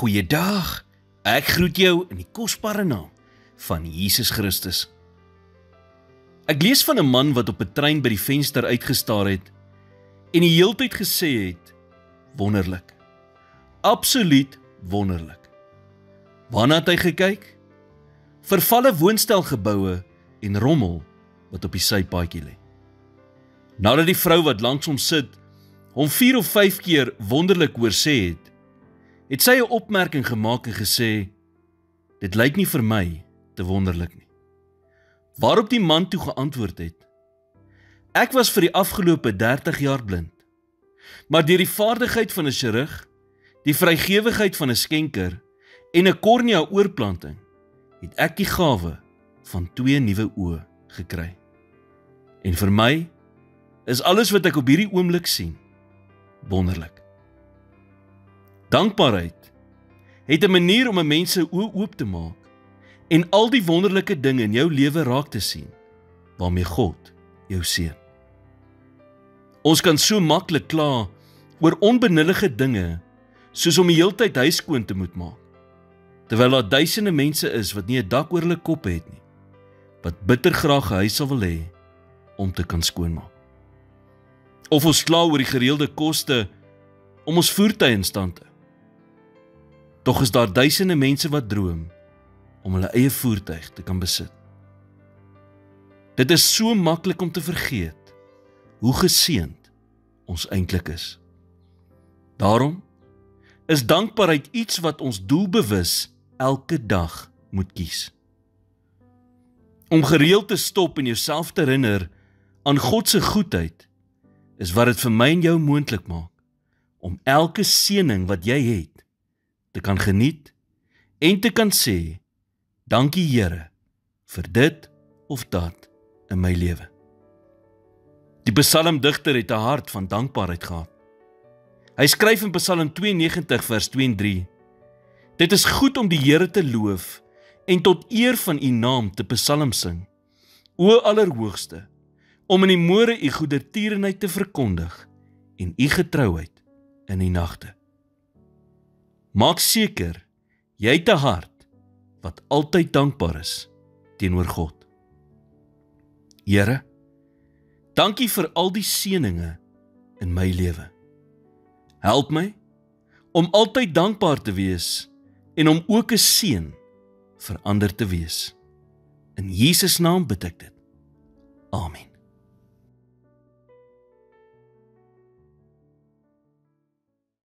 Goeiedag, ek groet jou in die kosbare naam van Jesus Christus. Ek lees van 'n man wat op 'n trein by die venster uitgestaar het en die heeltyd gesê het, wonderlik, absoluut wonderlik. Waarna het hy gekyk? Vervalle woonstelgeboue en rommel wat op die sypaadjie lê. Nadat die vrou wat langs hom sit, hom 4 of 5 keer wonderlik hoor sê het sy 'n opmerking gemaak en gesê, dit lyk nie vir my te wonderlik nie. Waarop die man toe geantwoord het, ek was vir die afgelope 30 jaar blind, maar deur die vaardigheid van 'n chirurg, die vrygewigheid van 'n skenker en 'n kornea oorplanting, het ek die gawe van 2 nuwe oë gekry. En vir my is alles wat ek op hierdie oomblik sien wonderlik. Dankbaarheid het 'n manier om 'n mens se oë oop te maak en al die wonderlike dinge in jou lewe raak te sien waarmee God jou seën. Ons kan so maklik kla oor onbenullige dinge soos om die heeltyd huis skoon te moet maak, terwyl daar duisende mense is wat nie 'n dak oor hulle kop het nie, wat bitter graag 'n huis sal wil hê om te kan skoonmaak. Of ons kla oor die gereelde koste om ons voertuie in stand te hou. Tog is daar duisende mense wat droom om hulle eie voertuig te kan besit. Dit is so maklik om te vergeet hoe geseënd ons eintlik is. Daarom is dankbaarheid iets wat ons doelbewus elke dag moet kies. Om gereeld te stop en jouself te herinner aan God se goedheid is wat dit vir my en jou moontlik maak om elke seëning wat jy het te kan geniet en te kan sê, dankie Here vir dit of dat in my lewe. Die psalmdigter het 'n hart van dankbaarheid gehad. Hy skryf in Psalm 92 vers 2 en 3, dit is goed om die Here te loof en tot eer van u naam te psalm sing, o Allerhoogste, om in die môre u goedertierenheid te verkondig en u getrouheid in die nagte. Maak seker, jy het 'n hart wat altyd dankbaar is teenoor God. Here, dankie vir al die seëninge in my lewe. Help my om altyd dankbaar te wees en om ook 'n seën vir ander te wees. In Jesus naam bid ek dit. Amen.